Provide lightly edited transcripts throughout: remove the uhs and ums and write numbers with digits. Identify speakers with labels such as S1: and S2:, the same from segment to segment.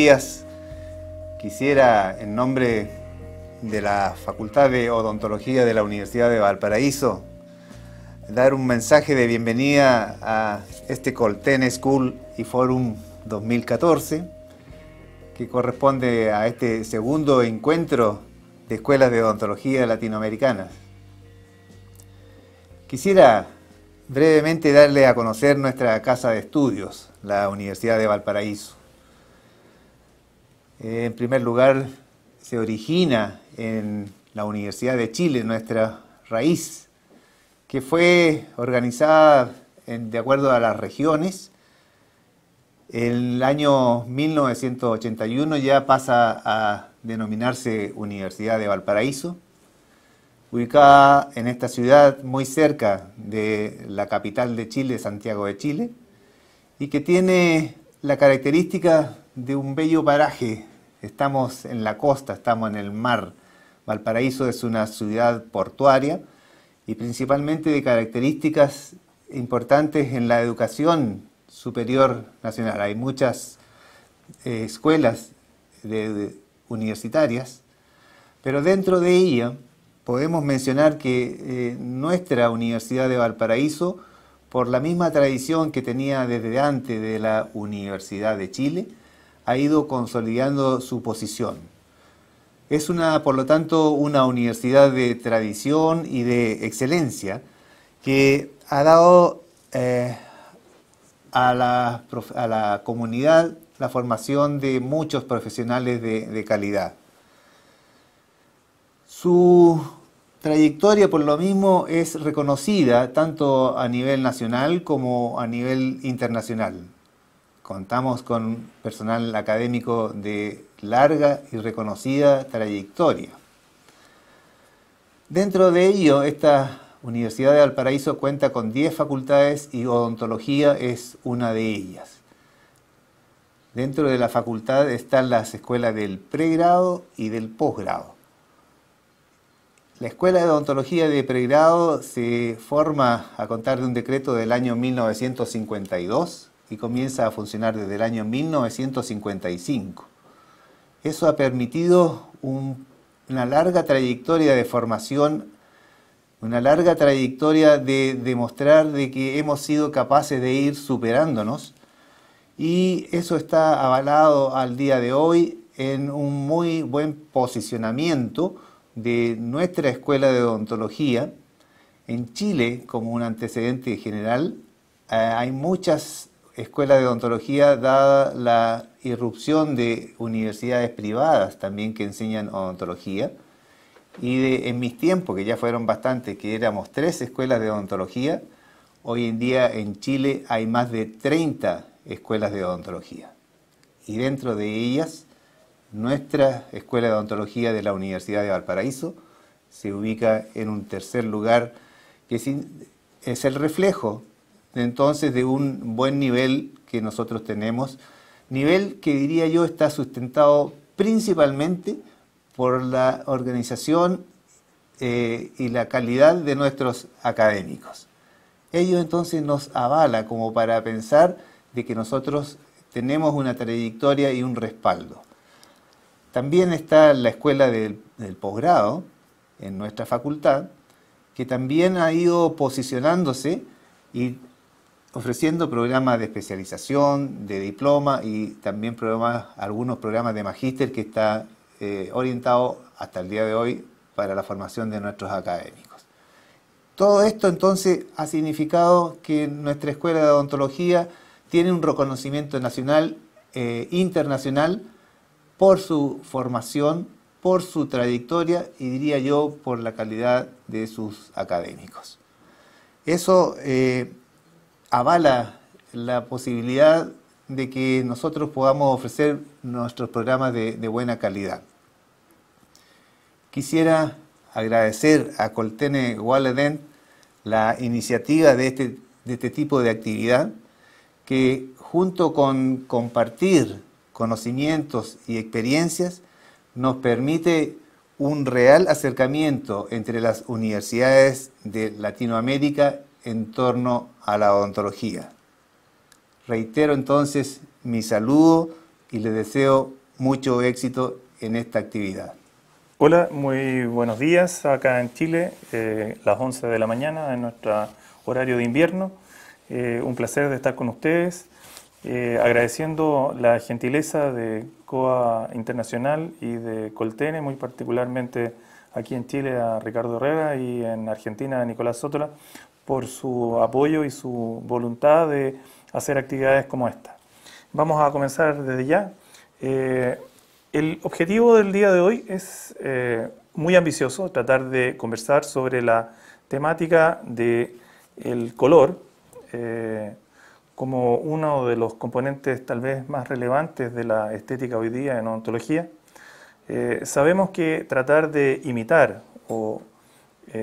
S1: días. Quisiera, en nombre de la Facultad de Odontología de la Universidad de Valparaíso, dar un mensaje de bienvenida a este Colten School y Forum 2014, que corresponde a este segundo encuentro de escuelas de odontología latinoamericanas. Quisiera brevemente darle a conocer nuestra casa de estudios, la Universidad de Valparaíso. En primer lugar, se origina en la Universidad de Chile, nuestra raíz, que fue organizada de acuerdo a las regiones. En el año 1981 ya pasa a denominarse Universidad de Valparaíso, ubicada en esta ciudad muy cerca de la capital de Chile, Santiago de Chile, y que tiene la característica de un bello paraje. Estamos en la costa, estamos en el mar. Valparaíso es una ciudad portuaria y principalmente de características importantes en la educación superior nacional. Hay muchas escuelas universitarias, pero dentro de ella podemos mencionar que nuestra Universidad de Valparaíso, por la misma tradición que tenía desde antes de la Universidad de Chile, ha ido consolidando su posición. Es por lo tanto, una universidad de tradición y de excelencia que ha dado a la comunidad la formación de muchos profesionales de calidad. Su trayectoria, por lo mismo, es reconocida tanto a nivel nacional como a nivel internacional. Contamos con personal académico de larga y reconocida trayectoria. Dentro de ello, esta Universidad de Valparaíso cuenta con 10 facultades y odontología es una de ellas. Dentro de la facultad están las escuelas del pregrado y del posgrado. La Escuela de Odontología de Pregrado se forma a contar de un decreto del año 1952 y comienza a funcionar desde el año 1955. Eso ha permitido una larga trayectoria de formación, una larga trayectoria de demostrar de que hemos sido capaces de ir superándonos, y eso está avalado al día de hoy en un muy buen posicionamiento de nuestra Escuela de Odontología. En Chile, como un antecedente general, hay muchas escuelas de odontología, dada la irrupción de universidades privadas también que enseñan odontología. Y en mis tiempos, que ya fueron bastantes, que éramos 3 escuelas de odontología, hoy en día en Chile hay más de 30 escuelas de odontología. Y dentro de ellas, nuestra Escuela de Odontología de la Universidad de Valparaíso se ubica en un tercer lugar, que es el reflejo entonces de un buen nivel que nosotros tenemos, nivel que diría yo está sustentado principalmente por la organización y la calidad de nuestros académicos. Ello entonces nos avala como para pensar de que nosotros tenemos una trayectoria y un respaldo. También está la escuela del posgrado en nuestra facultad, que también ha ido posicionándose y ofreciendo programas de especialización, de diploma y también algunos programas de magíster que está orientado hasta el día de hoy para la formación de nuestros académicos. Todo esto entonces ha significado que nuestra Escuela de Odontología tiene un reconocimiento nacional e internacional por su formación, por su trayectoria y diría yo por la calidad de sus académicos. Eso avala la posibilidad de que nosotros podamos ofrecer nuestros programas de buena calidad. Quisiera agradecer a Colten Walleden la iniciativa de este tipo de actividad, que junto con compartir conocimientos y experiencias nos permite un real acercamiento entre las universidades de Latinoamérica en torno a la odontología. Reitero entonces mi saludo y les deseo mucho éxito en esta actividad.
S2: Hola, muy buenos días acá en Chile, las 11 de la mañana en nuestro horario de invierno. Un placer de estar con ustedes, agradeciendo la gentileza de COA Internacional y de Coltene, muy particularmente aquí en Chile a Ricardo Herrera y en Argentina a Nicolás Sótola, por su apoyo y su voluntad de hacer actividades como esta. Vamos a comenzar desde ya. El objetivo del día de hoy es muy ambicioso, tratar de conversar sobre la temática del color como uno de los componentes tal vez más relevantes de la estética hoy día en odontología. Sabemos que tratar de imitar o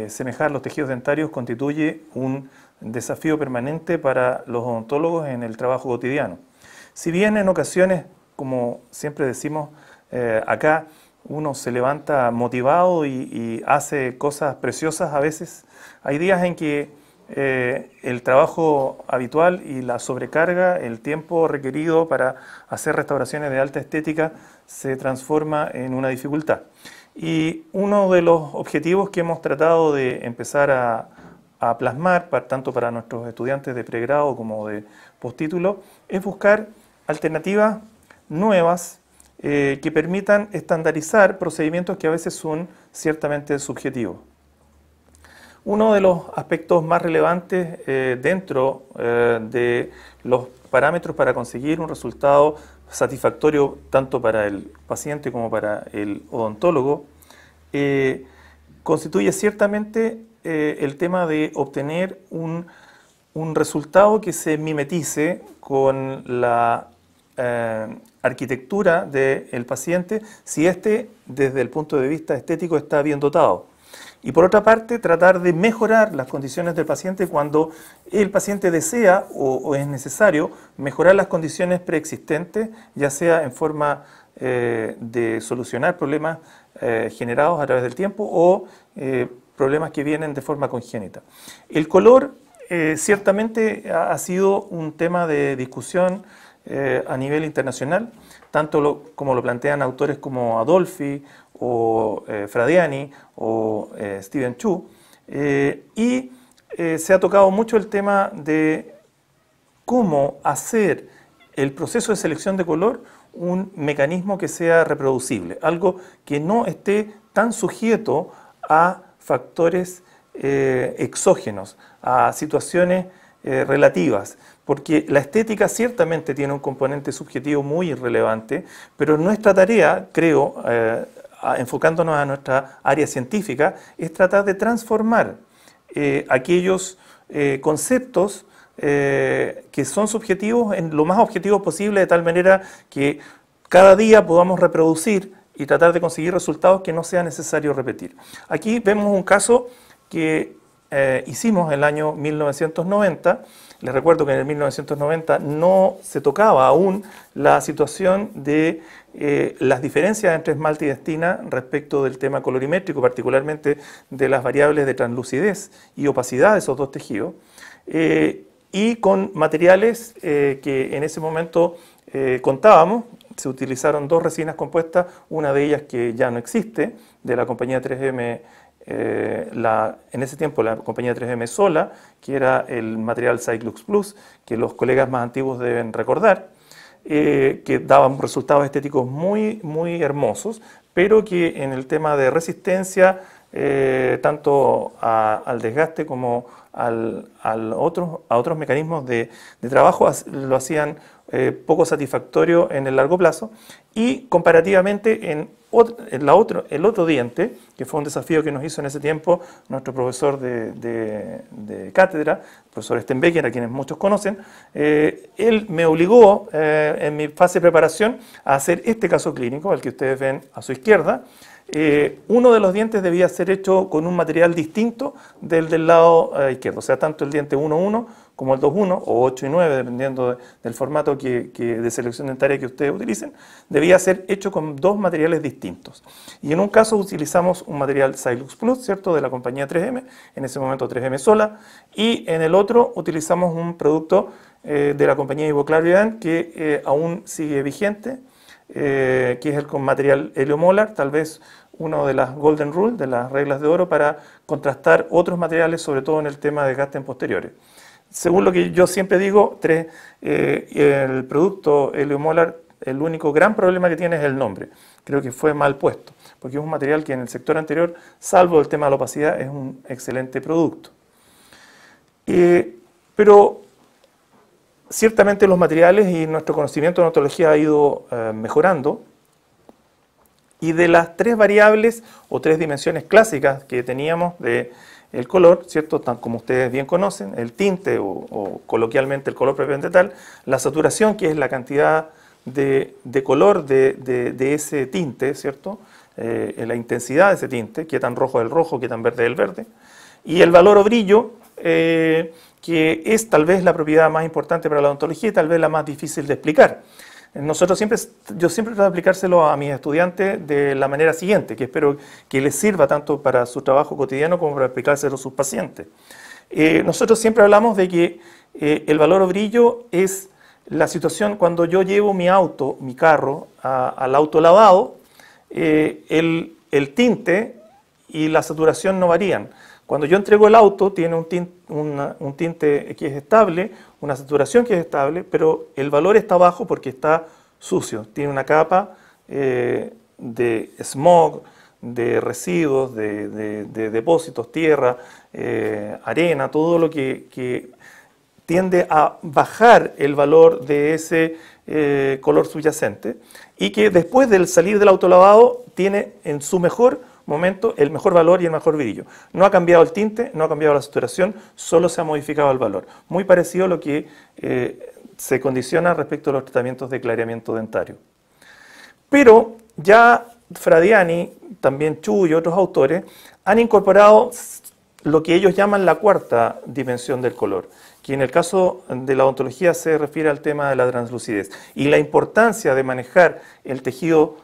S2: semejar los tejidos dentarios constituye un desafío permanente para los odontólogos en el trabajo cotidiano. Si bien en ocasiones, como siempre decimos acá, uno se levanta motivado y hace cosas preciosas a veces, hay días en que el trabajo habitual y la sobrecarga, el tiempo requerido para hacer restauraciones de alta estética se transforma en una dificultad. Y uno de los objetivos que hemos tratado de empezar a plasmar, tanto para nuestros estudiantes de pregrado como de postítulo, es buscar alternativas nuevas que permitan estandarizar procedimientos que a veces son ciertamente subjetivos. Uno de los aspectos más relevantes dentro de los parámetros para conseguir un resultado satisfactorio tanto para el paciente como para el odontólogo constituye ciertamente el tema de obtener un resultado que se mimetice con la arquitectura del paciente si éste desde el punto de vista estético está bien dotado. Y por otra parte, tratar de mejorar las condiciones del paciente cuando el paciente desea o es necesario mejorar las condiciones preexistentes, ya sea en forma de solucionar problemas generados a través del tiempo o problemas que vienen de forma congénita. El color ciertamente ha sido un tema de discusión a nivel internacional, tanto como lo plantean autores como Adolphi o Fradiani o Steven Chu, y se ha tocado mucho el tema de cómo hacer el proceso de selección de color un mecanismo que sea reproducible, algo que no esté tan sujeto a factores exógenos, a situaciones relativas, porque la estética ciertamente tiene un componente subjetivo muy relevante, pero nuestra tarea, creo, enfocándonos a nuestra área científica, es tratar de transformar aquellos conceptos que son subjetivos en lo más objetivo posible, de tal manera que cada día podamos reproducir y tratar de conseguir resultados que no sea necesario repetir. Aquí vemos un caso que hicimos en el año 1990. Les recuerdo que en el 1990 no se tocaba aún la situación de las diferencias entre esmalte y destina respecto del tema colorimétrico, particularmente de las variables de translucidez y opacidad de esos dos tejidos, y con materiales que en ese momento contábamos. Se utilizaron dos resinas compuestas, una de ellas que ya no existe, de la compañía 3M. En ese tiempo la compañía 3M Sola, que era el material Cyclux Plus, que los colegas más antiguos deben recordar, que daban resultados estéticos muy, muy hermosos, pero que en el tema de resistencia, tanto al desgaste como a otros mecanismos de trabajo, lo hacían poco satisfactorio en el largo plazo, y comparativamente en el otro diente, que fue un desafío que nos hizo en ese tiempo nuestro profesor de cátedra, el profesor Stenbecker, a quienes muchos conocen, él me obligó en mi fase de preparación a hacer este caso clínico, el que ustedes ven a su izquierda. Uno de los dientes debía ser hecho con un material distinto del lado izquierdo, o sea, tanto el diente 1.1 como el 2.1 o 8 y 9, dependiendo del formato de selección dentaria que ustedes utilicen, debía ser hecho con dos materiales distintos. Y en un caso utilizamos un material Cyclux Plus, ¿cierto?, de la compañía 3M, en ese momento 3M Sola, y en el otro utilizamos un producto de la compañía Ivoclar Vivant que aún sigue vigente, que es el con material heliomolar, tal vez una de las golden rule, de las reglas de oro, para contrastar otros materiales, sobre todo en el tema de desgastes posteriores. Según lo que yo siempre digo, el producto heliomolar, el único gran problema que tiene es el nombre. Creo que fue mal puesto, porque es un material que en el sector anterior, salvo el tema de la opacidad, es un excelente producto. Pero ciertamente los materiales y nuestro conocimiento de odontología ha ido mejorando, y de las tres variables o tres dimensiones clásicas que teníamos del color, ¿cierto? Tan como ustedes bien conocen, el tinte o coloquialmente el color propiamente tal, la saturación, que es la cantidad de color de ese tinte, ¿cierto? La intensidad de ese tinte, qué tan rojo es el rojo, qué tan verde es el verde, y el valor o brillo, que es tal vez la propiedad más importante para la odontología y tal vez la más difícil de explicar. Yo siempre trato de aplicárselo a mis estudiantes de la manera siguiente, que espero que les sirva tanto para su trabajo cotidiano como para aplicárselo a sus pacientes. Nosotros siempre hablamos de que el valor o brillo es la situación cuando yo llevo mi auto, mi carro, al autolavado, el tinte y la saturación no varían. Cuando yo entrego el auto, tiene un tinte que es estable, una saturación que es estable, pero el valor está bajo porque está sucio. Tiene una capa de smog, de residuos, de depósitos, tierra, arena, todo lo que tiende a bajar el valor de ese color subyacente, y que después del salir del autolavado tiene en su mejor momento el mejor valor y el mejor brillo. No ha cambiado el tinte, no ha cambiado la saturación, solo se ha modificado el valor. Muy parecido a lo que se condiciona respecto a los tratamientos de clareamiento dentario. Pero ya Fradiani, también Chu y otros autores han incorporado lo que ellos llaman la cuarta dimensión del color, que en el caso de la odontología se refiere al tema de la translucidez y la importancia de manejar el tejido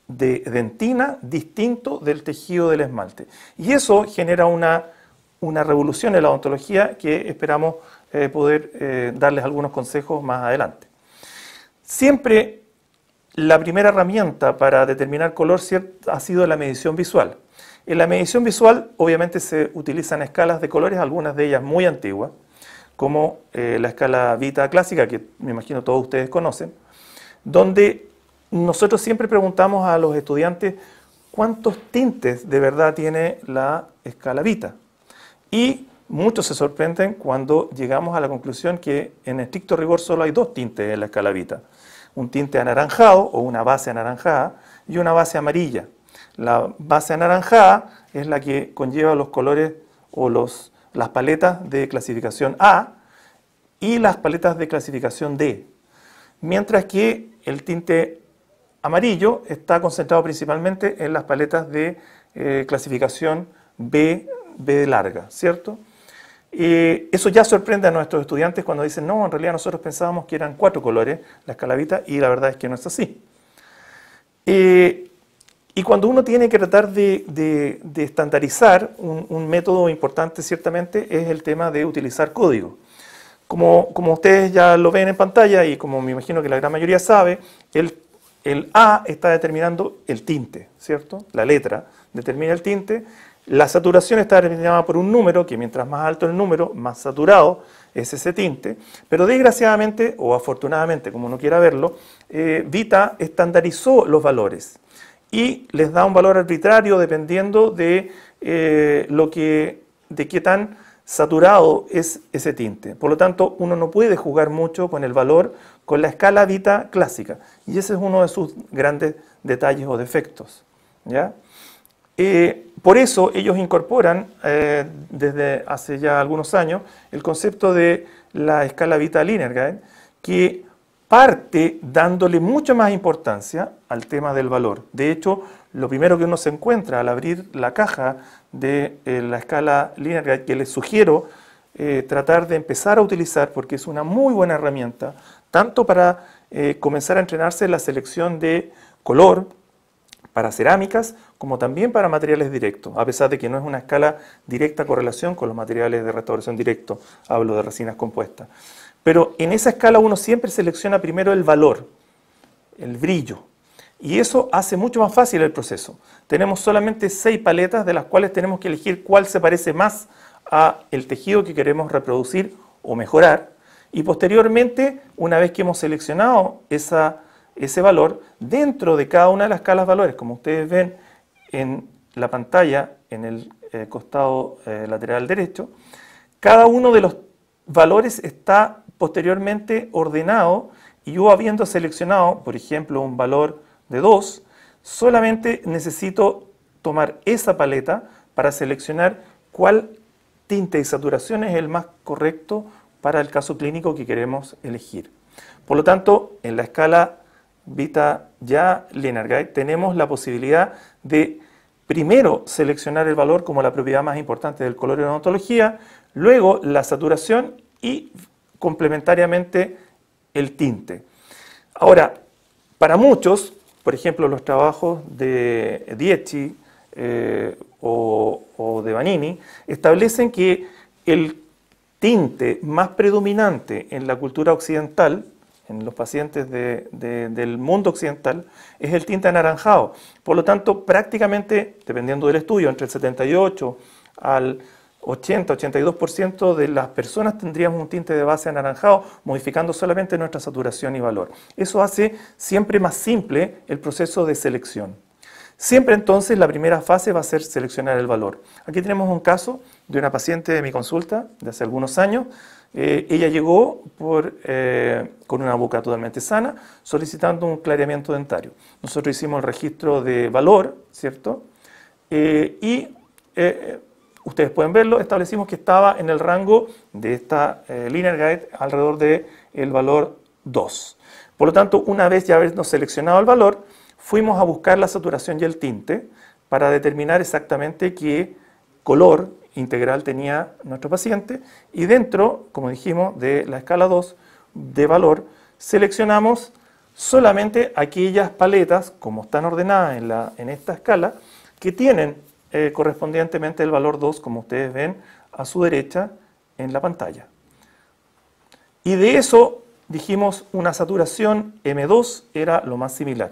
S2: de dentina distinto del tejido del esmalte. Y eso genera una revolución en la odontología que esperamos poder darles algunos consejos más adelante. Siempre la primera herramienta para determinar color ha sido la medición visual. En la medición visual obviamente se utilizan escalas de colores, algunas de ellas muy antiguas, como la escala Vita clásica, que me imagino todos ustedes conocen, donde nosotros siempre preguntamos a los estudiantes cuántos tintes de verdad tiene la escala Vita. Y muchos se sorprenden cuando llegamos a la conclusión que en estricto rigor solo hay dos tintes en la escala Vita. Un tinte anaranjado o una base anaranjada y una base amarilla. La base anaranjada es la que conlleva los colores o las paletas de clasificación A y las paletas de clasificación D. Mientras que el tinte amarillo está concentrado principalmente en las paletas de clasificación B larga, ¿cierto? Eso ya sorprende a nuestros estudiantes cuando dicen, no, en realidad nosotros pensábamos que eran 4 colores la escala Vita, y la verdad es que no es así. Y cuando uno tiene que tratar de estandarizar, un método importante ciertamente es el tema de utilizar código. Como ustedes ya lo ven en pantalla y como me imagino que la gran mayoría sabe, el A está determinando el tinte, ¿cierto? La letra determina el tinte. La saturación está determinada por un número, que mientras más alto el número, más saturado es ese tinte. Pero desgraciadamente, o afortunadamente, como uno quiera verlo, Vita estandarizó los valores y les da un valor arbitrario dependiendo de qué tan saturado es ese tinte. Por lo tanto, uno no puede jugar mucho con el valor con la escala Vita clásica. Y ese es uno de sus grandes detalles o defectos, ¿ya? Por eso ellos incorporan desde hace ya algunos años el concepto de la escala Vita Linear Guide, que parte dándole mucha más importancia al tema del valor. De hecho, lo primero que uno se encuentra al abrir la caja de la escala Linear Guide, que les sugiero tratar de empezar a utilizar porque es una muy buena herramienta, tanto para comenzar a entrenarse en la selección de color, para cerámicas, como también para materiales directos, a pesar de que no es una escala directa correlación con los materiales de restauración directo, hablo de resinas compuestas. Pero en esa escala uno siempre selecciona primero el valor, el brillo. Y eso hace mucho más fácil el proceso. Tenemos solamente 6 paletas de las cuales tenemos que elegir cuál se parece más a el tejido que queremos reproducir o mejorar. Y posteriormente, una vez que hemos seleccionado ese valor, dentro de cada una de las escalas valores, como ustedes ven en la pantalla, en el costado lateral derecho, cada uno de los valores está posteriormente ordenado y yo habiendo seleccionado, por ejemplo, un valor de 2, solamente necesito tomar esa paleta para seleccionar cuál tinte y saturación es el más correcto para el caso clínico que queremos elegir. Por lo tanto, en la escala Vita-Yahr-Lennard Guide tenemos la posibilidad de primero seleccionar el valor como la propiedad más importante del color en odontología, luego la saturación y complementariamente el tinte. Ahora, para muchos, por ejemplo, los trabajos de Dietschi o de Vanini establecen que el tinte más predominante en la cultura occidental, en los pacientes del mundo occidental, es el tinte anaranjado. Por lo tanto, prácticamente, dependiendo del estudio, entre el 78 al 80-82% de las personas tendríamos un tinte de base anaranjado, modificando solamente nuestra saturación y valor. Eso hace siempre más simple el proceso de selección. Siempre entonces la primera fase va a ser seleccionar el valor. Aquí tenemos un caso de una paciente de mi consulta de hace algunos años. Ella llegó con una boca totalmente sana, solicitando un clareamiento dentario. Nosotros hicimos el registro de valor, ¿cierto? Ustedes pueden verlo, establecimos que estaba en el rango de esta Lennard Guide alrededor del valor 2. Por lo tanto, una vez ya habernos seleccionado el valor, fuimos a buscar la saturación y el tinte para determinar exactamente qué color integral tenía nuestro paciente y dentro, como dijimos, de la escala 2 de valor, seleccionamos solamente aquellas paletas, como están ordenadas en esta escala, que tienen correspondientemente el valor 2, como ustedes ven a su derecha en la pantalla. Y de eso dijimos una saturación M2 era lo más similar.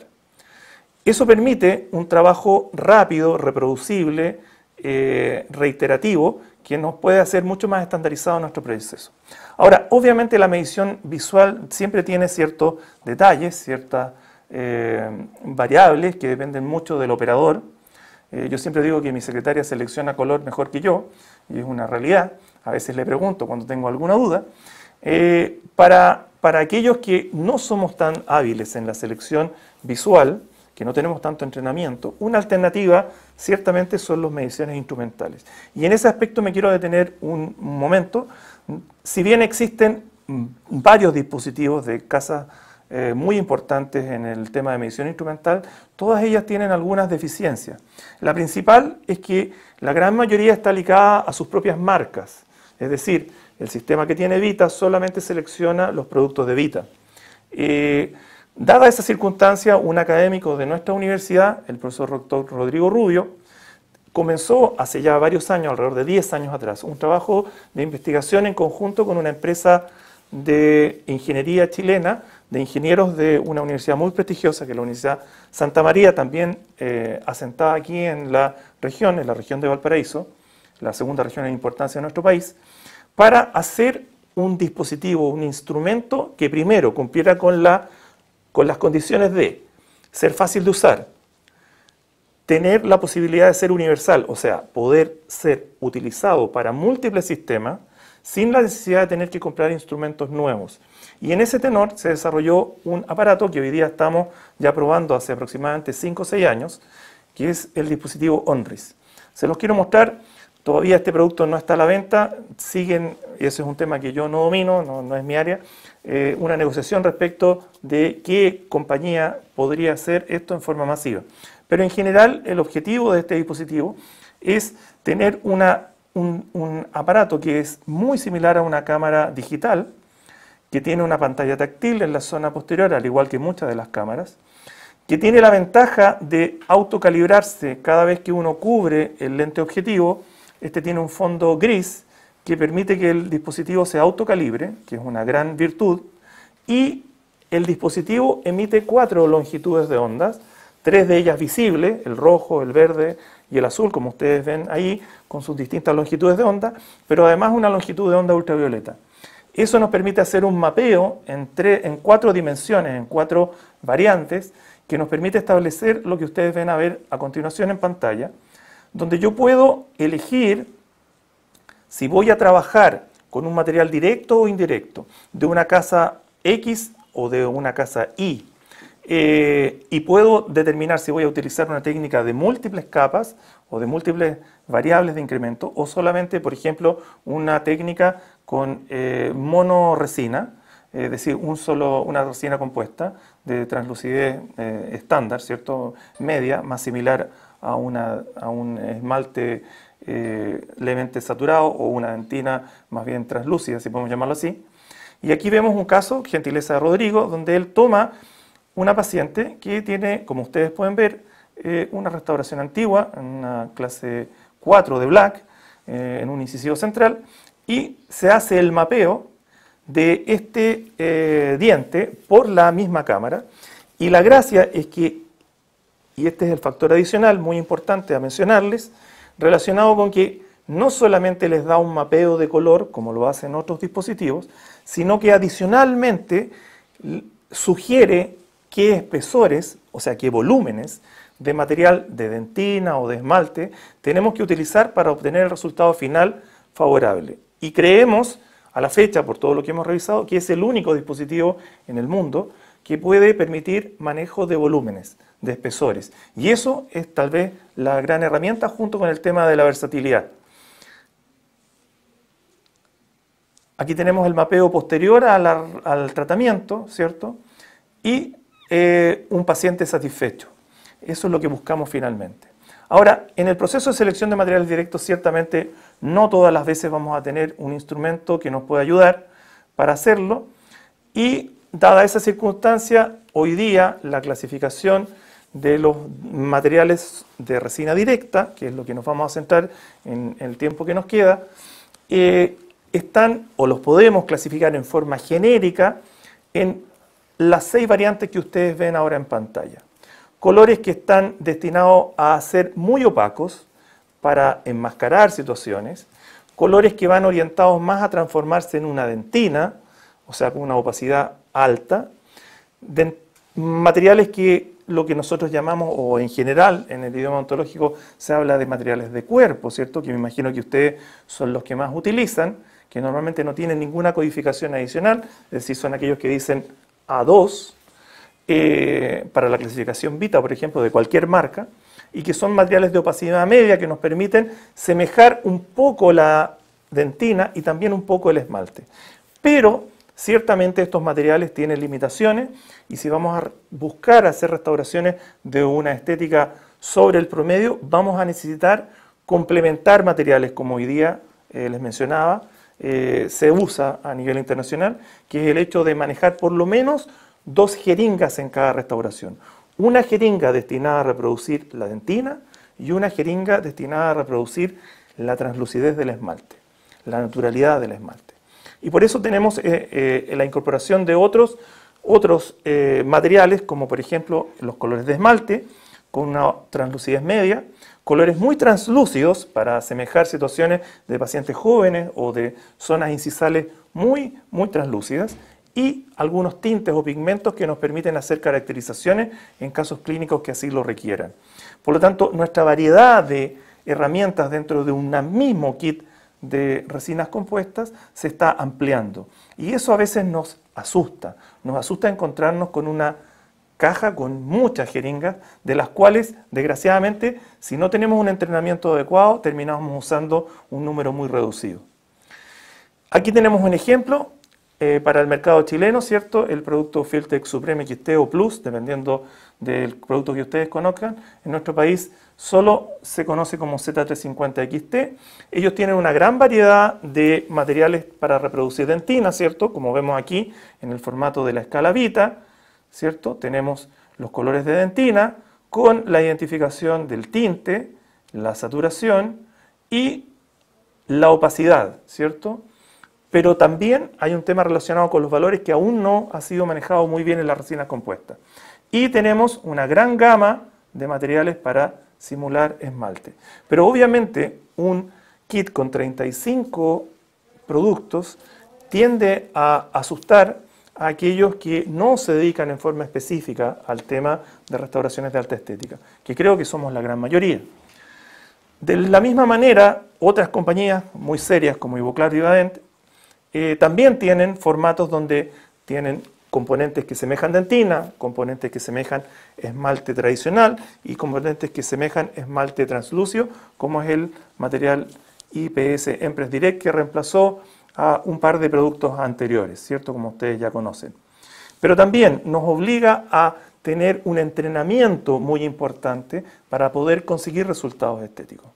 S2: Eso permite un trabajo rápido, reproducible, reiterativo, que nos puede hacer mucho más estandarizado nuestro proceso. Ahora, obviamente la medición visual siempre tiene ciertos detalles, ciertas variables que dependen mucho del operador. Yo siempre digo que mi secretaria selecciona color mejor que yo, y es una realidad. A veces le pregunto cuando tengo alguna duda. Para aquellos que no somos tan hábiles en la selección visual, que no tenemos tanto entrenamiento, una alternativa ciertamente son las mediciones instrumentales. Y en ese aspecto me quiero detener un momento. Si bien existen varios dispositivos de casas muy importantes en el tema de medición instrumental, todas ellas tienen algunas deficiencias. La principal es que la gran mayoría está ligada a sus propias marcas, es decir, el sistema que tiene Vita solamente selecciona los productos de Vita. Dada esa circunstancia, un académico de nuestra universidad, el profesor Dr. Rodrigo Rubio, comenzó hace ya varios años, alrededor de 10 años atrás, un trabajo de investigación en conjunto con una empresa de ingeniería chilena, de ingenieros de una universidad muy prestigiosa, que es la Universidad Santa María, también asentada aquí en la región de Valparaíso, la segunda región en importancia de nuestro país, para hacer un dispositivo, un instrumento que primero cumpliera con las condiciones de ser fácil de usar, tener la posibilidad de ser universal, o sea, poder ser utilizado para múltiples sistemas, sin la necesidad de tener que comprar instrumentos nuevos. Y en ese tenor se desarrolló un aparato que hoy día estamos ya probando hace aproximadamente 5 o 6 años, que es el dispositivo ONRIS. Se los quiero mostrar, todavía este producto no está a la venta, siguen, y ese es un tema que yo no domino, no es mi área, una negociación respecto de qué compañía podría hacer esto en forma masiva. Pero en general el objetivo de este dispositivo es tener un aparato que es muy similar a una cámara digital, que tiene una pantalla táctil en la zona posterior, al igual que muchas de las cámaras, que tiene la ventaja de autocalibrarse cada vez que uno cubre el lente objetivo. Este tiene un fondo gris que permite que el dispositivo se autocalibre, que es una gran virtud, y el dispositivo emite 4 longitudes de ondas, 3 de ellas visibles, el rojo, el verde y el azul, como ustedes ven ahí, con sus distintas longitudes de onda, pero además una longitud de onda ultravioleta. Eso nos permite hacer un mapeo en 4 dimensiones, en 4 variantes, que nos permite establecer lo que ustedes ven a ver a continuación en pantalla, donde yo puedo elegir si voy a trabajar con un material directo o indirecto, de una casa X o de una casa Y. Y puedo determinar si voy a utilizar una técnica de múltiples capas o de múltiples variables de incremento, o solamente, por ejemplo, una técnica con monoresina, es decir, una resina compuesta de translucidez estándar, ¿cierto? Media, más similar a un esmalte levemente saturado o una dentina más bien translúcida, si podemos llamarlo así. Y aquí vemos un caso, gentileza de Rodrigo, donde él toma una paciente que tiene, como ustedes pueden ver, una restauración antigua, en una clase 4 de Black, en un incisivo central, y se hace el mapeo de este diente por la misma cámara. Y la gracia es que, y este es el factor adicional muy importante a mencionarles, relacionado con que no solamente les da un mapeo de color, como lo hacen otros dispositivos, sino que adicionalmente sugiere qué espesores, o sea, qué volúmenes de material de dentina o de esmalte tenemos que utilizar para obtener el resultado final favorable. Y creemos, a la fecha, por todo lo que hemos revisado, que es el único dispositivo en el mundo que puede permitir manejo de volúmenes, de espesores. Y eso es tal vez la gran herramienta junto con el tema de la versatilidad. Aquí tenemos el mapeo posterior al tratamiento, ¿cierto? Y un paciente satisfecho. Eso es lo que buscamos finalmente. Ahora, en el proceso de selección de materiales directos, ciertamente no todas las veces vamos a tener un instrumento que nos pueda ayudar para hacerlo. Y dada esa circunstancia, hoy día la clasificación de los materiales de resina directa, que es lo que nos vamos a centrar en el tiempo que nos queda, están o los podemos clasificar en forma genérica en las 6 variantes que ustedes ven ahora en pantalla. Colores que están destinados a ser muy opacos para enmascarar situaciones, colores que van orientados más a transformarse en una dentina, o sea, con una opacidad alta, materiales que lo que nosotros llamamos, o en general en el idioma ontológico se habla de materiales de cuerpo, ¿cierto? Que me imagino que ustedes son los que más utilizan, que normalmente no tienen ninguna codificación adicional, es decir, son aquellos que dicen A2, para la clasificación Vita, por ejemplo, de cualquier marca, y que son materiales de opacidad media que nos permiten semejar un poco la dentina y también un poco el esmalte. Pero ciertamente estos materiales tienen limitaciones y si vamos a buscar hacer restauraciones de una estética sobre el promedio, vamos a necesitar complementar materiales como hoy día les mencionaba, se usa a nivel internacional, que es el hecho de manejar por lo menos 2 jeringas en cada restauración. Una jeringa destinada a reproducir la dentina y una jeringa destinada a reproducir la translucidez del esmalte, la naturalidad del esmalte. Y por eso tenemos la incorporación de otros materiales, como por ejemplo los colores de esmalte, con una translucidez media, colores muy translúcidos para asemejar situaciones de pacientes jóvenes o de zonas incisales muy translúcidas, y algunos tintes o pigmentos que nos permiten hacer caracterizaciones en casos clínicos que así lo requieran. Por lo tanto, nuestra variedad de herramientas dentro de un mismo kit de resinas compuestas se está ampliando. Y eso a veces nos asusta encontrarnos con una caja con muchas jeringas, de las cuales, desgraciadamente, si no tenemos un entrenamiento adecuado, terminamos usando un número muy reducido. Aquí tenemos un ejemplo para el mercado chileno, ¿cierto? El producto Filtek Supreme XT o Plus, dependiendo del producto que ustedes conozcan. En nuestro país solo se conoce como Z350 XT. Ellos tienen una gran variedad de materiales para reproducir dentina, ¿cierto? Como vemos aquí en el formato de la escala Vita, ¿cierto? Tenemos los colores de dentina con la identificación del tinte, la saturación y la opacidad, ¿cierto? Pero también hay un tema relacionado con los valores que aún no ha sido manejado muy bien en las resinas compuestas. Y tenemos una gran gama de materiales para simular esmalte. Pero obviamente un kit con 35 productos tiende a asustar a aquellos que no se dedican en forma específica al tema de restauraciones de alta estética, que creo que somos la gran mayoría. De la misma manera, otras compañías muy serias como Ivoclar y Vivadent también tienen formatos donde tienen componentes que semejan dentina, componentes que semejan esmalte tradicional y componentes que semejan esmalte translúcido, como es el material IPS Empress Direct, que reemplazó a un par de productos anteriores, ¿cierto? Como ustedes ya conocen. Pero también nos obliga a tener un entrenamiento muy importante para poder conseguir resultados estéticos.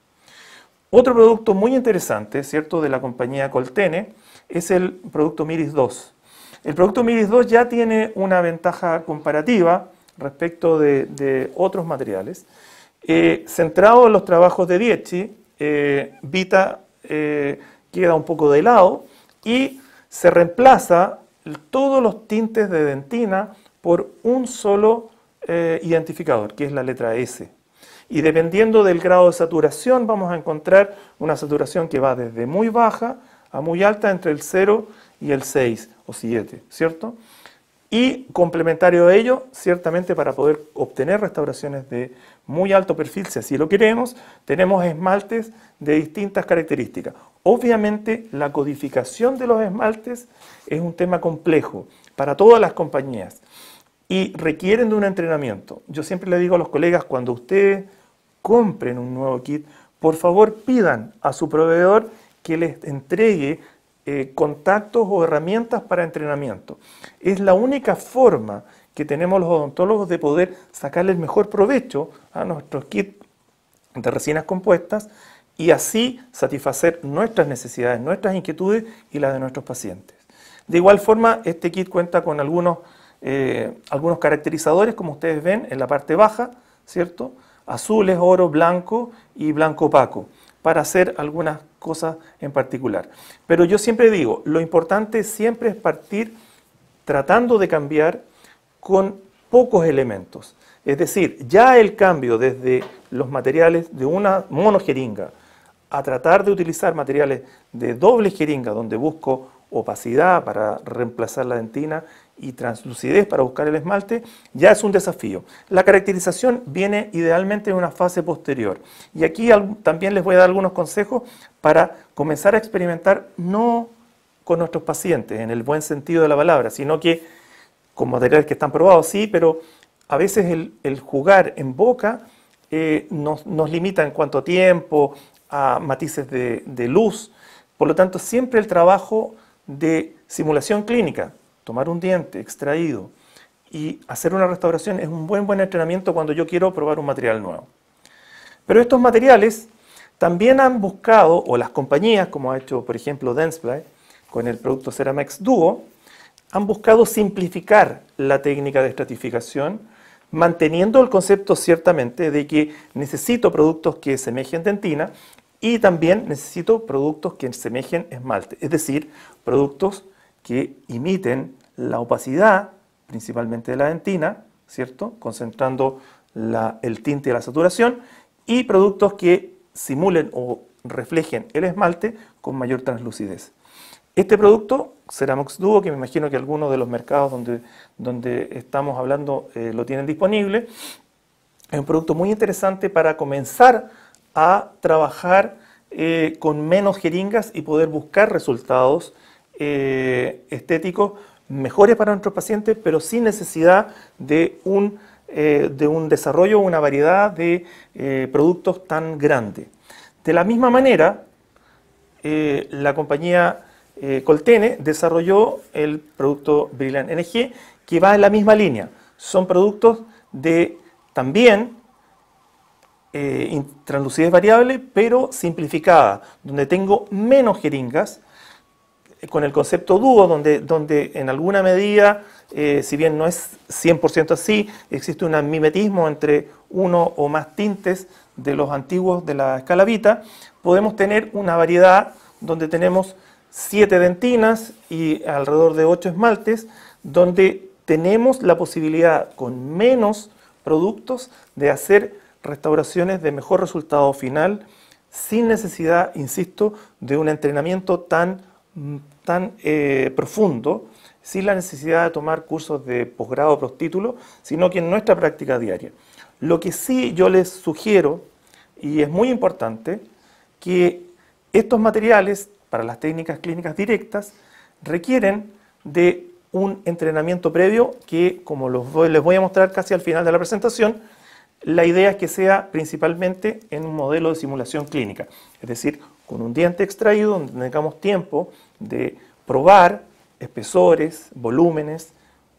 S2: Otro producto muy interesante, ¿cierto?, de la compañía Coltene es el producto Miris 2. El producto Miris 2 ya tiene una ventaja comparativa respecto de otros materiales. Centrado en los trabajos de Dietschi, Vita queda un poco de lado y se reemplaza todos los tintes de dentina por un solo identificador, que es la letra S. Y dependiendo del grado de saturación, vamos a encontrar una saturación que va desde muy baja a muy alta, entre el 0 y el 6 o 7, ¿cierto? Y complementario a ello, ciertamente para poder obtener restauraciones de muy alto perfil, si así lo queremos, tenemos esmaltes de distintas características. Obviamente, la codificación de los esmaltes es un tema complejo para todas las compañías y requieren de un entrenamiento. Yo siempre le digo a los colegas, cuando ustedes compren un nuevo kit, por favor pidan a su proveedor que les entregue contactos o herramientas para entrenamiento. Es la única forma que tenemos los odontólogos de poder sacarle el mejor provecho a nuestros kits de resinas compuestas y así satisfacer nuestras necesidades, nuestras inquietudes y las de nuestros pacientes. De igual forma, este kit cuenta con algunos caracterizadores, como ustedes ven en la parte baja, ¿cierto? Azules, oro, blanco y blanco opaco, para hacer algunas cosas en particular. Pero yo siempre digo, lo importante siempre es partir tratando de cambiar con pocos elementos. Es decir, ya el cambio desde los materiales de una monojeringa a tratar de utilizar materiales de doble jeringa, donde busco opacidad para reemplazar la dentina y translucidez para buscar el esmalte, ya es un desafío. La caracterización viene idealmente en una fase posterior. Y aquí también les voy a dar algunos consejos para comenzar a experimentar, no con nuestros pacientes, en el buen sentido de la palabra, sino que con materiales que están probados, sí, pero a veces el jugar en boca nos limita en cuanto a tiempo, a matices de luz. Por lo tanto, siempre el trabajo de simulación clínica, tomar un diente extraído y hacer una restauración es un buen entrenamiento cuando yo quiero probar un material nuevo. Pero estos materiales también han buscado, o las compañías, como ha hecho por ejemplo Dentsply con el producto Ceramax Duo, han buscado simplificar la técnica de estratificación, manteniendo el concepto ciertamente de que necesito productos que semejen dentina y también necesito productos que semejen esmalte, es decir, productos que imiten la opacidad, principalmente de la dentina, ¿cierto?, concentrando el tinte y la saturación, y productos que simulen o reflejen el esmalte con mayor translucidez. Este producto, Ceramax Duo, que me imagino que algunos de los mercados donde estamos hablando lo tienen disponible, es un producto muy interesante para comenzar a trabajar con menos jeringas y poder buscar resultados estéticos mejores para nuestros pacientes, pero sin necesidad de un desarrollo o una variedad de productos tan grande. De la misma manera, la compañía Coltene desarrolló el producto Brilliant NG, que va en la misma línea. Son productos de también translucidez variable, pero simplificada, donde tengo menos jeringas, con el concepto dúo, donde en alguna medida, si bien no es 100% así, existe un mimetismo entre uno o más tintes de los antiguos de la escala Vita, podemos tener una variedad donde tenemos 7 dentinas y alrededor de 8 esmaltes, donde tenemos la posibilidad con menos productos de hacer restauraciones de mejor resultado final sin necesidad, insisto, de un entrenamiento tan profundo, sin la necesidad de tomar cursos de posgrado o prostítulo, sino que en nuestra práctica diaria. Lo que sí yo les sugiero, y es muy importante, que estos materiales para las técnicas clínicas directas requieren de un entrenamiento previo que, como les voy a mostrar casi al final de la presentación, la idea es que sea principalmente en un modelo de simulación clínica, es decir, con un diente extraído donde tengamos tiempo de probar espesores, volúmenes,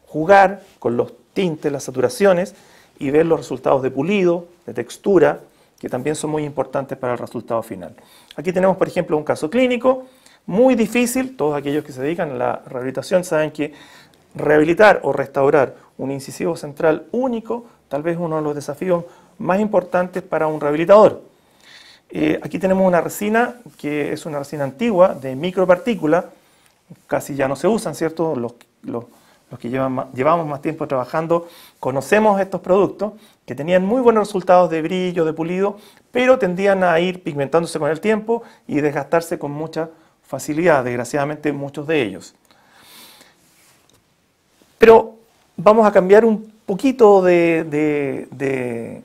S2: jugar con los tintes, las saturaciones y ver los resultados de pulido, de textura, que también son muy importantes para el resultado final. Aquí tenemos, por ejemplo, un caso clínico muy difícil. Todos aquellos que se dedican a la rehabilitación saben que rehabilitar o restaurar un incisivo central único tal vez uno de los desafíos más importantes para un rehabilitador. Aquí tenemos una resina que es una resina antigua de micropartícula, casi ya no se usan, ¿cierto? Los que llevamos más tiempo trabajando conocemos estos productos que tenían muy buenos resultados de brillo, de pulido, pero tendían a ir pigmentándose con el tiempo y desgastarse con mucha facilidad, desgraciadamente muchos de ellos. Pero vamos a cambiar un poquito de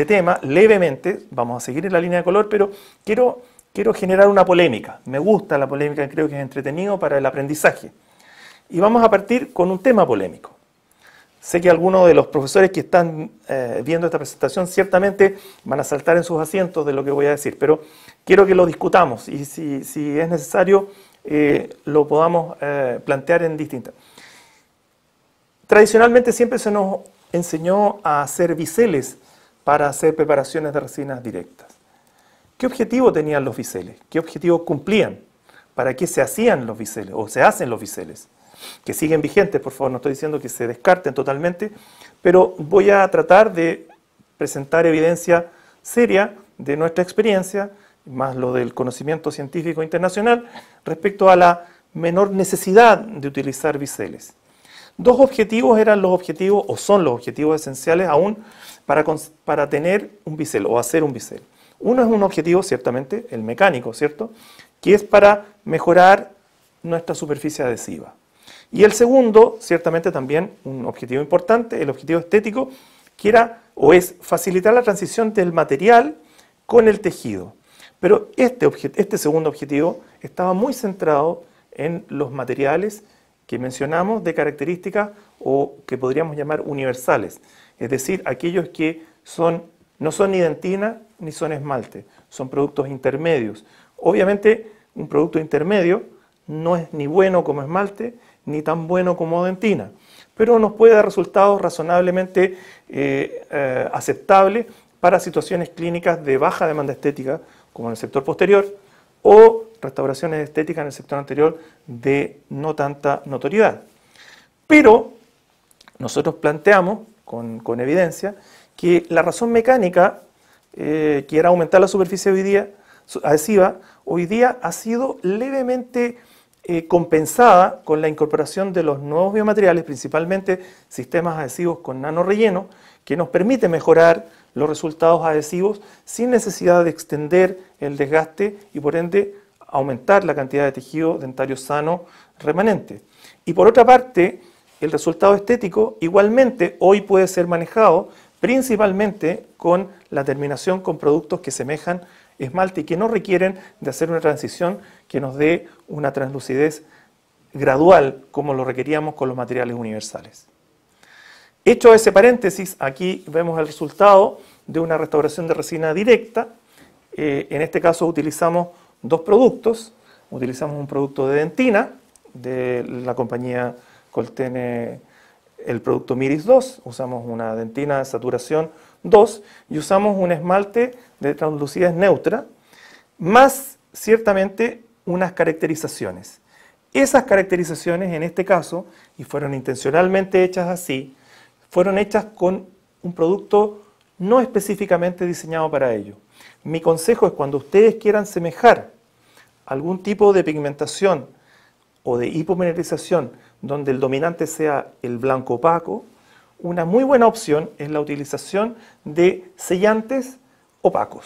S2: tema, levemente, vamos a seguir en la línea de color, pero quiero generar una polémica. Me gusta la polémica, creo que es entretenido para el aprendizaje. Y vamos a partir con un tema polémico. Sé que algunos de los profesores que están viendo esta presentación ciertamente van a saltar en sus asientos de lo que voy a decir, pero quiero que lo discutamos y si es necesario lo podamos plantear en distintas. Tradicionalmente siempre se nos enseñó a hacer biseles para hacer preparaciones de resinas directas. ¿Qué objetivo tenían los biseles? ¿Qué objetivo cumplían? ¿Para qué se hacían los biseles o se hacen los biseles? Que siguen vigentes, por favor, no estoy diciendo que se descarten totalmente, pero voy a tratar de presentar evidencia seria de nuestra experiencia, más lo del conocimiento científico internacional, respecto a la menor necesidad de utilizar biseles. Dos objetivos eran los objetivos, o son los objetivos esenciales aún para tener un bisel o hacer un bisel. Uno es un objetivo, ciertamente, el mecánico, ¿cierto?, que es para mejorar nuestra superficie adhesiva. Y el segundo, ciertamente también un objetivo importante, el objetivo estético, que era o es facilitar la transición del material con el tejido. Pero este segundo objetivo estaba muy centrado en los materiales que mencionamos de características o que podríamos llamar universales, es decir, aquellos que no son ni dentina ni son esmalte, son productos intermedios. Obviamente, un producto intermedio no es ni bueno como esmalte, ni tan bueno como dentina, pero nos puede dar resultados razonablemente aceptables para situaciones clínicas de baja demanda estética, como en el sector posterior, o restauraciones estéticas en el sector anterior de no tanta notoriedad. Pero nosotros planteamos con evidencia que la razón mecánica, que era aumentar la superficie adhesiva, hoy día ha sido levemente compensada con la incorporación de los nuevos biomateriales, principalmente sistemas adhesivos con nanorelleno, que nos permite mejorar los resultados adhesivos sin necesidad de extender el desgaste y por ende aumentar la cantidad de tejido dentario sano remanente. Y por otra parte, el resultado estético igualmente hoy puede ser manejado principalmente con la terminación con productos que semejan esmalte y que no requieren de hacer una transición que nos dé una translucidez gradual como lo requeríamos con los materiales universales. Hecho ese paréntesis, aquí vemos el resultado de una restauración de resina directa. En este caso utilizamos dos productos. Utilizamos un producto de dentina de la compañía Coltene, el producto Miris 2. Usamos una dentina de saturación 2 y usamos un esmalte de translucidez neutra, más ciertamente unas caracterizaciones. Esas caracterizaciones en este caso, y fueron intencionalmente hechas así, fueron hechas con un producto no específicamente diseñado para ello. Mi consejo es cuando ustedes quieran semejar algún tipo de pigmentación o de hipomineralización donde el dominante sea el blanco opaco, una muy buena opción es la utilización de sellantes opacos.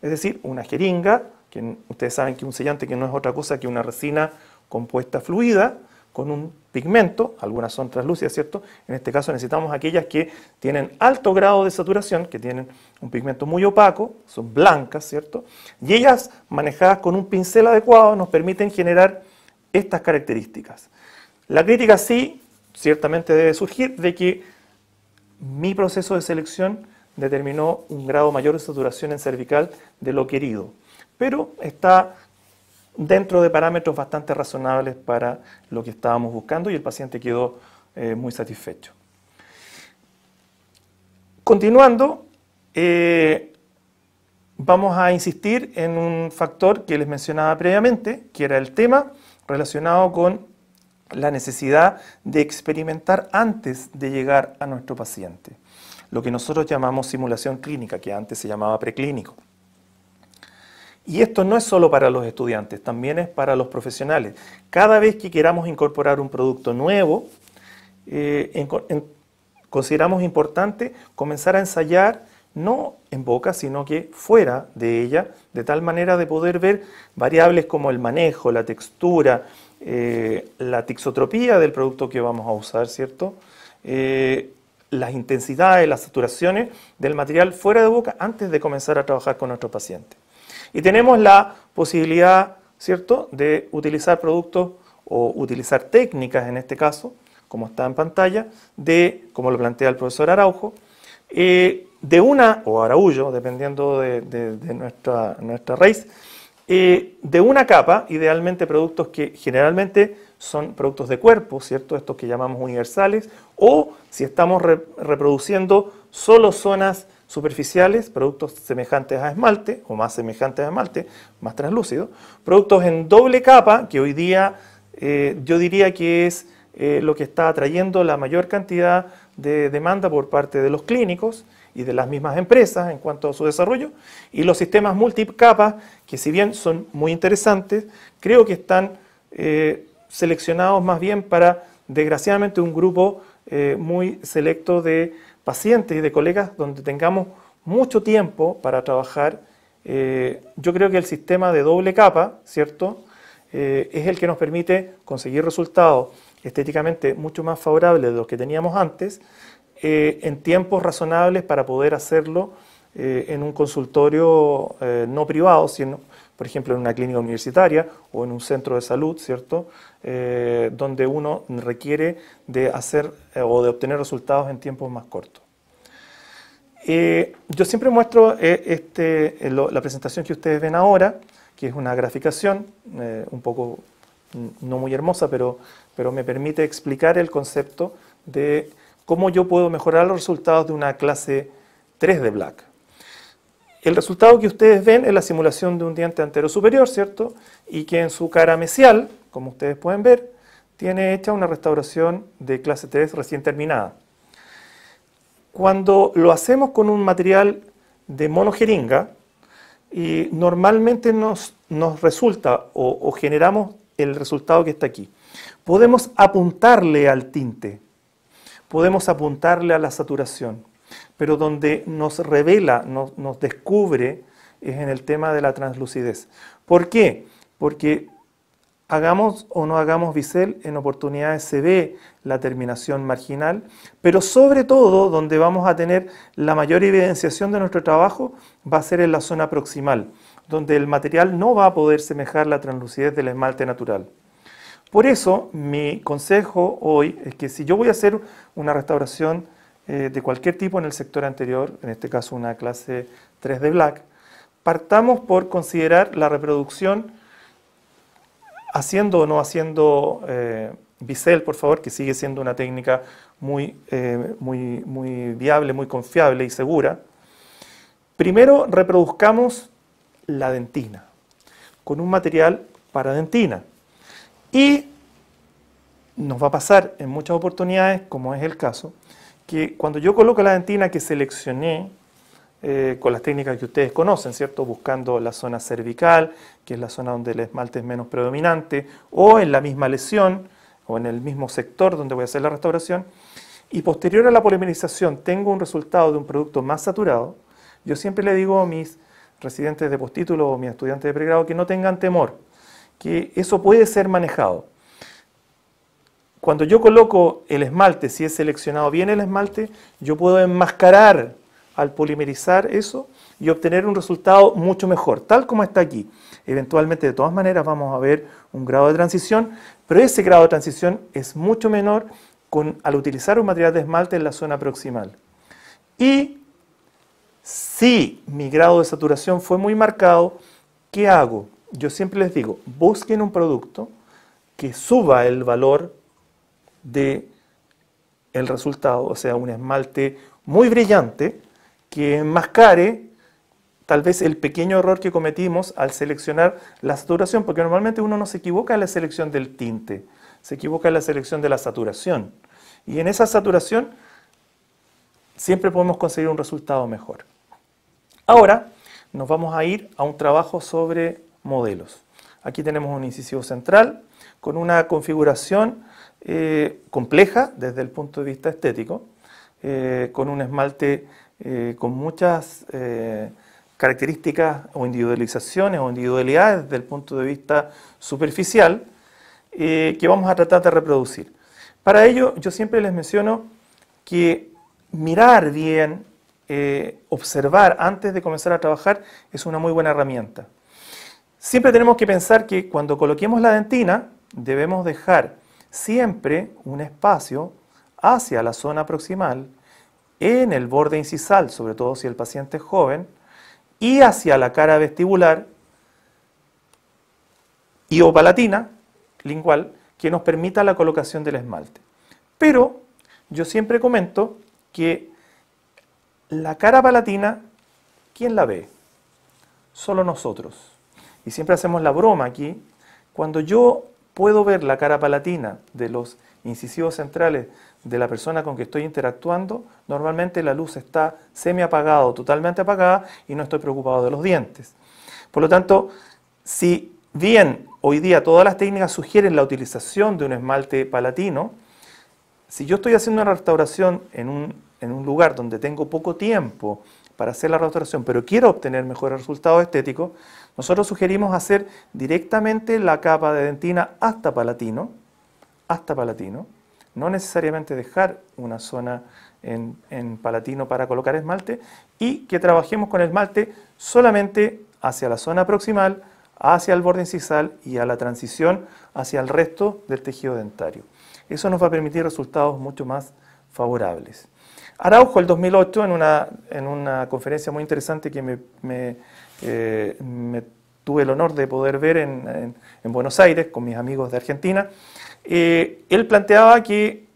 S2: Es decir, una jeringa, que ustedes saben que un sellante que no es otra cosa que una resina compuesta fluida con un pigmento, algunas son translúcidas, ¿cierto? En este caso necesitamos aquellas que tienen alto grado de saturación, que tienen un pigmento muy opaco, son blancas, ¿cierto? Y ellas, manejadas con un pincel adecuado, nos permiten generar estas características. La crítica sí, ciertamente debe surgir de que mi proceso de selección determinó un grado mayor de saturación en cervical de lo querido, pero está dentro de parámetros bastante razonables para lo que estábamos buscando y el paciente quedó muy satisfecho. Continuando, vamos a insistir en un factor que les mencionaba previamente, que era el tema relacionado con la necesidad de experimentar antes de llegar a nuestro paciente, lo que nosotros llamamos simulación clínica, que antes se llamaba preclínico. Y esto no es solo para los estudiantes, también es para los profesionales. Cada vez que queramos incorporar un producto nuevo, consideramos importante comenzar a ensayar, no en boca, sino que fuera de ella, de tal manera de poder ver variables como el manejo, la textura, la tixotropía del producto que vamos a usar, ¿cierto? Las intensidades, las saturaciones del material fuera de boca antes de comenzar a trabajar con nuestro paciente. Y tenemos la posibilidad, ¿cierto?, de utilizar productos o utilizar técnicas, en este caso, como está en pantalla, como lo plantea el profesor Araujo, de una, o Araújo, dependiendo de nuestra raíz, de una capa, idealmente productos que generalmente son productos de cuerpo, ¿cierto?, estos que llamamos universales, o si estamos reproduciendo solo zonas superficiales, productos semejantes a esmalte, o más semejantes a esmalte, más translúcidos, productos en doble capa, que hoy día yo diría que es lo que está atrayendo la mayor cantidad de demanda por parte de los clínicos y de las mismas empresas en cuanto a su desarrollo, y los sistemas multicapas, que si bien son muy interesantes, creo que están seleccionados más bien para, desgraciadamente, un grupo muy selecto de pacientes y de colegas donde tengamos mucho tiempo para trabajar. Yo creo que el sistema de doble capa, ¿cierto?, es el que nos permite conseguir resultados estéticamente mucho más favorables de los que teníamos antes, en tiempos razonables para poder hacerlo en un consultorio no privado, sino, por ejemplo, en una clínica universitaria o en un centro de salud, ¿cierto?, donde uno requiere de hacer o de obtener resultados en tiempos más cortos. Yo siempre muestro la presentación que ustedes ven ahora, que es una graficación un poco no muy hermosa, pero me permite explicar el concepto de cómo yo puedo mejorar los resultados de una clase 3 de Black. El resultado que ustedes ven es la simulación de un diente antero superior, ¿cierto? Y que en su cara mesial, como ustedes pueden ver, tiene hecha una restauración de clase 3 recién terminada. Cuando lo hacemos con un material de monojeringa, y normalmente nos resulta o generamos el resultado que está aquí. Podemos apuntarle al tinte, podemos apuntarle a la saturación, pero donde nos revela, nos descubre, es en el tema de la translucidez. ¿Por qué? Porque hagamos o no hagamos bisel, en oportunidades se ve la terminación marginal, pero sobre todo donde vamos a tener la mayor evidenciación de nuestro trabajo va a ser en la zona proximal, donde el material no va a poder semejar la translucidez del esmalte natural. Por eso, mi consejo hoy es que si yo voy a hacer una restauración de cualquier tipo en el sector anterior, en este caso una clase 3 de Black, partamos por considerar la reproducción haciendo o no haciendo bisel, por favor, que sigue siendo una técnica muy viable, muy confiable y segura. Primero reproduzcamos la dentina con un material para dentina. Y nos va a pasar en muchas oportunidades, como es el caso, que cuando yo coloco la dentina que seleccioné con las técnicas que ustedes conocen, ¿cierto? Buscando la zona cervical, que es la zona donde el esmalte es menos predominante, o en la misma lesión, o en el mismo sector donde voy a hacer la restauración, y posterior a la polimerización tengo un resultado de un producto más saturado, yo siempre le digo a mis residentes de postítulo o mis estudiantes de pregrado que no tengan temor, que eso puede ser manejado. Cuando yo coloco el esmalte, si es seleccionado bien el esmalte, yo puedo enmascarar al polimerizar eso y obtener un resultado mucho mejor, tal como está aquí. Eventualmente, de todas maneras, vamos a ver un grado de transición, pero ese grado de transición es mucho menor al utilizar un material de esmalte en la zona proximal. Y si mi grado de saturación fue muy marcado, ¿qué hago? Yo siempre les digo, busquen un producto que suba el valor del resultado, o sea, un esmalte muy brillante que enmascare tal vez el pequeño error que cometimos al seleccionar la saturación, porque normalmente uno no se equivoca en la selección del tinte, se equivoca en la selección de la saturación. Y en esa saturación siempre podemos conseguir un resultado mejor. Ahora nos vamos a ir a un trabajo sobre modelos. Aquí tenemos un incisivo central con una configuración compleja desde el punto de vista estético, con un esmalte con muchas características o individualizaciones o individualidades desde el punto de vista superficial que vamos a tratar de reproducir. Para ello yo siempre les menciono que mirar bien, observar antes de comenzar a trabajar es una muy buena herramienta. Siempre tenemos que pensar que cuando coloquemos la dentina debemos dejar siempre un espacio hacia la zona proximal, en el borde incisal, sobre todo si el paciente es joven, y hacia la cara vestibular y o palatina, lingual, que nos permita la colocación del esmalte. Pero yo siempre comento que la cara palatina, ¿quién la ve? Solo nosotros. Y siempre hacemos la broma aquí, cuando yo puedo ver la cara palatina de los incisivos centrales de la persona con que estoy interactuando, normalmente la luz está semi apagada o totalmente apagada y no estoy preocupado de los dientes. Por lo tanto, si bien hoy día todas las técnicas sugieren la utilización de un esmalte palatino, si yo estoy haciendo una restauración en un lugar donde tengo poco tiempo para hacer la restauración, pero quiero obtener mejores resultados estéticos, nosotros sugerimos hacer directamente la capa de dentina hasta palatino, no necesariamente dejar una zona en palatino para colocar esmalte, y que trabajemos con el esmalte solamente hacia la zona proximal, hacia el borde incisal y a la transición hacia el resto del tejido dentario. Eso nos va a permitir resultados mucho más favorables. Araujo, el 2008, en una conferencia muy interesante que me tuve el honor de poder ver en Buenos Aires con mis amigos de Argentina, él planteaba que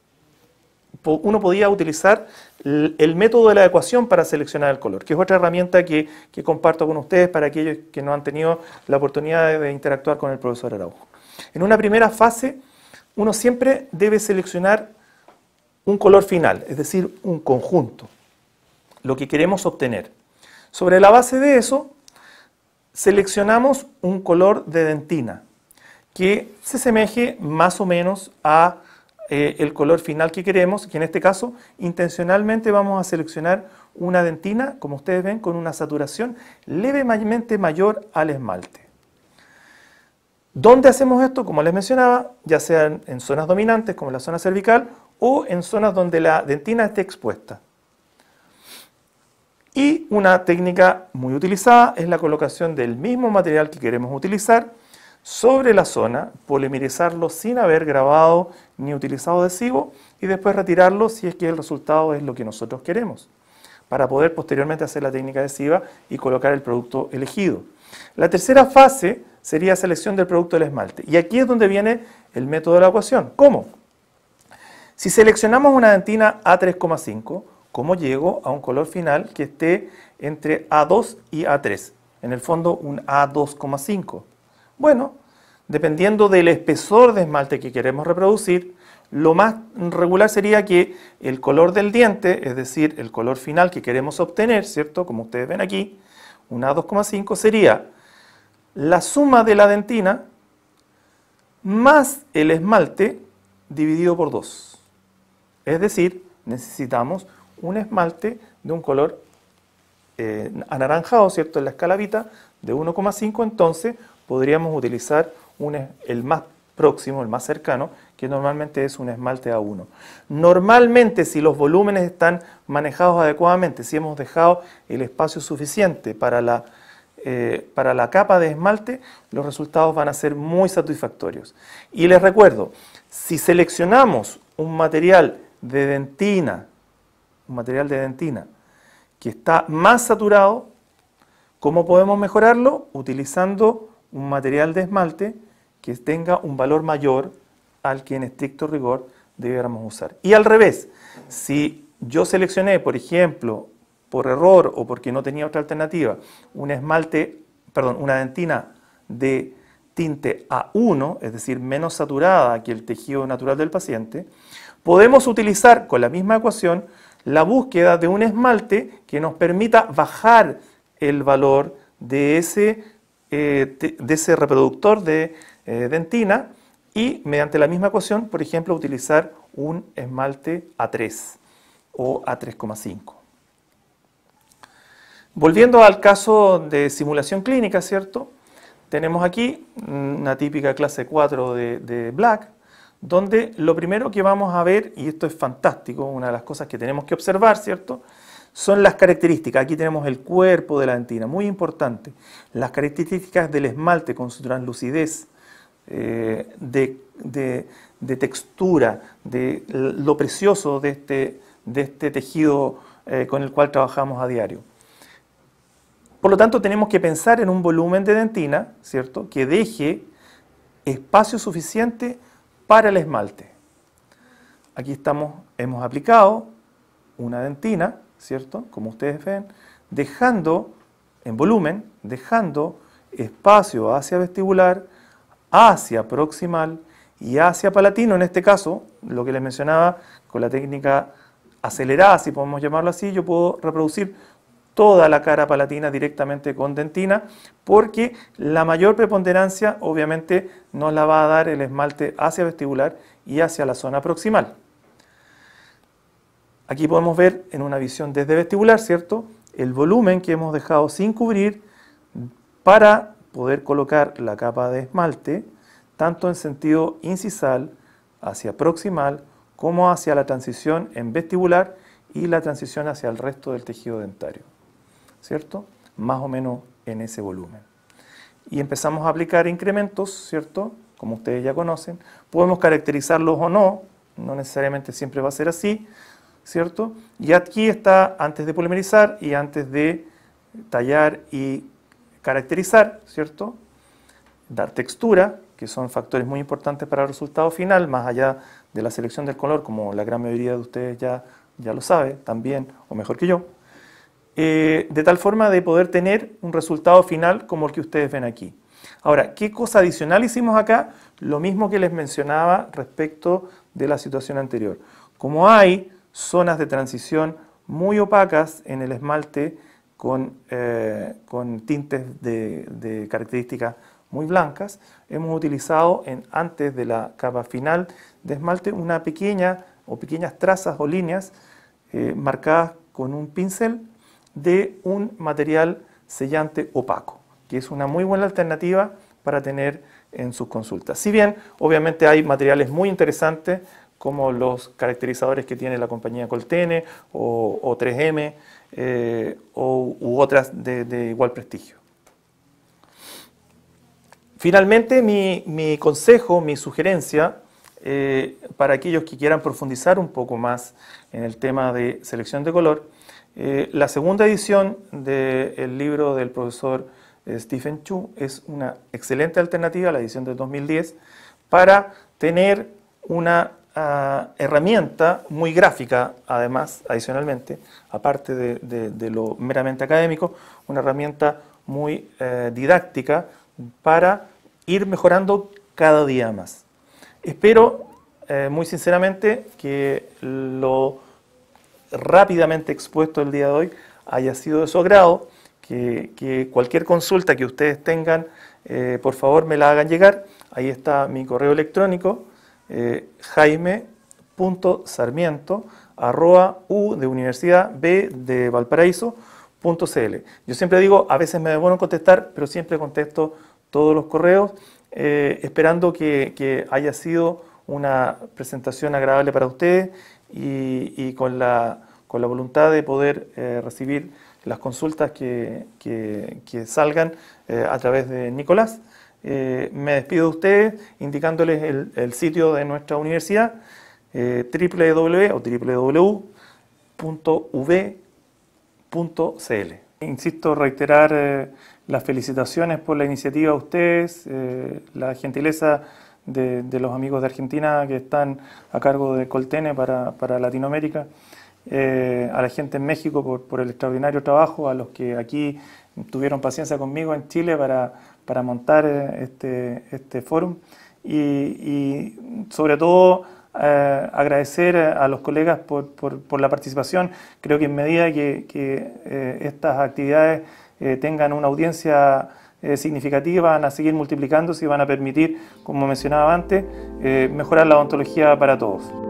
S2: uno podía utilizar el método de la ecuación para seleccionar el color, que es otra herramienta que comparto con ustedes para aquellos que no han tenido la oportunidad de interactuar con el profesor Araujo. En una primera fase, uno siempre debe seleccionar un color final, es decir, un conjunto, lo que queremos obtener. Sobre la base de eso, seleccionamos un color de dentina que se asemeje más o menos a el color final que queremos, que en este caso intencionalmente vamos a seleccionar una dentina, como ustedes ven, con una saturación levemente mayor al esmalte. ¿Dónde hacemos esto? Como les mencionaba, ya sean en zonas dominantes como la zona cervical o en zonas donde la dentina esté expuesta. Y una técnica muy utilizada es la colocación del mismo material que queremos utilizar sobre la zona, polimerizarlo sin haber grabado ni utilizado adhesivo y después retirarlo si es que el resultado es lo que nosotros queremos, para poder posteriormente hacer la técnica adhesiva y colocar el producto elegido. La tercera fase sería selección del producto del esmalte. Y aquí es donde viene el método de la ecuación. ¿Cómo? Si seleccionamos una dentina A3,5, ¿cómo llego a un color final que esté entre A2 y A3? En el fondo, un A2,5. Bueno, dependiendo del espesor de esmalte que queremos reproducir, lo más regular sería que el color del diente, es decir, el color final que queremos obtener, ¿cierto? Como ustedes ven aquí, un A2,5 sería la suma de la dentina más el esmalte dividido por 2. Es decir, necesitamos un esmalte de un color anaranjado, ¿cierto? En la escala Vita de 1,5, entonces podríamos utilizar el más próximo, el más cercano, que normalmente es un esmalte A1. Normalmente, si los volúmenes están manejados adecuadamente, si hemos dejado el espacio suficiente para la capa de esmalte, los resultados van a ser muy satisfactorios. Y les recuerdo, si seleccionamos un material de dentina, que está más saturado, ¿cómo podemos mejorarlo? Utilizando un material de esmalte que tenga un valor mayor al que en estricto rigor debiéramos usar. Y al revés, si yo seleccioné, por ejemplo, por error o porque no tenía otra alternativa, una dentina de tinte A1, es decir, menos saturada que el tejido natural del paciente, podemos utilizar con la misma ecuación la búsqueda de un esmalte que nos permita bajar el valor de ese reproductor de dentina y mediante la misma ecuación, por ejemplo, utilizar un esmalte A3 o A3,5. Volviendo al caso de simulación clínica, ¿cierto? Tenemos aquí una típica clase 4 de Black, donde lo primero que vamos a ver, y esto es fantástico, una de las cosas que tenemos que observar, ¿cierto?, son las características. Aquí tenemos el cuerpo de la dentina, muy importante. Las características del esmalte con su translucidez, de textura, de lo precioso de este tejido con el cual trabajamos a diario. Por lo tanto, tenemos que pensar en un volumen de dentina, ¿cierto?, que deje espacio suficiente para el esmalte. Aquí hemos aplicado una dentina, ¿cierto?, como ustedes ven, dejando en volumen, dejando espacio hacia vestibular, hacia proximal y hacia palatino. En este caso, lo que les mencionaba, con la técnica acelerada, si podemos llamarlo así, yo puedo reproducir toda la cara palatina directamente con dentina, porque la mayor preponderancia obviamente nos la va a dar el esmalte hacia vestibular y hacia la zona proximal. Aquí podemos ver en una visión desde vestibular, ¿cierto?, el volumen que hemos dejado sin cubrir para poder colocar la capa de esmalte, tanto en sentido incisal hacia proximal, como hacia la transición en vestibular y la transición hacia el resto del tejido dentario, ¿cierto? Más o menos en ese volumen. Y empezamos a aplicar incrementos, ¿cierto?, como ustedes ya conocen. Podemos caracterizarlos o no, no necesariamente siempre va a ser así, ¿cierto? Y aquí está antes de polimerizar y antes de tallar y caracterizar, ¿cierto? Dar textura, que son factores muy importantes para el resultado final, más allá de la selección del color, como la gran mayoría de ustedes ya lo sabe, también, o mejor que yo, de tal forma de poder tener un resultado final como el que ustedes ven aquí. Ahora, ¿qué cosa adicional hicimos acá? Lo mismo que les mencionaba respecto de la situación anterior. Como hay zonas de transición muy opacas en el esmalte con tintes de características muy blancas, hemos utilizado antes de la capa final de esmalte una pequeñas trazas o líneas marcadas con un pincel de un material sellante opaco, que es una muy buena alternativa para tener en sus consultas. Si bien, obviamente, hay materiales muy interesantes como los caracterizadores que tiene la compañía Coltene o 3M u otras de igual prestigio. Finalmente, mi consejo, mi sugerencia para aquellos que quieran profundizar un poco más en el tema de selección de color, la segunda edición del libro del profesor Stephen Chu es una excelente alternativa, la edición del 2010, para tener una herramienta muy gráfica, además, adicionalmente, aparte de lo meramente académico, una herramienta muy didáctica para ir mejorando cada día más. Espero muy sinceramente que lo rápidamente expuesto el día de hoy haya sido de su agrado, que cualquier consulta que ustedes tengan, por favor me la hagan llegar. Ahí está mi correo electrónico, jaime.sarmiento U de Universidad, B de Valparaíso.cl. Yo siempre digo, a veces me demoro en contestar, pero siempre contesto todos los correos, esperando que haya sido una presentación agradable para ustedes y con la voluntad de poder recibir las consultas que salgan a través de Nicolás. Me despido de ustedes indicándoles el sitio de nuestra universidad, www.uv.cl. Insisto, reiterar las felicitaciones por la iniciativa a ustedes, la gentileza de los amigos de Argentina que están a cargo de Coltene para Latinoamérica, a la gente en México por el extraordinario trabajo, a los que aquí tuvieron paciencia conmigo en Chile para montar este fórum y sobre todo agradecer a los colegas por la participación. Creo que en medida que estas actividades tengan una audiencia significativa, van a seguir multiplicándose y van a permitir, como mencionaba antes, mejorar la odontología para todos.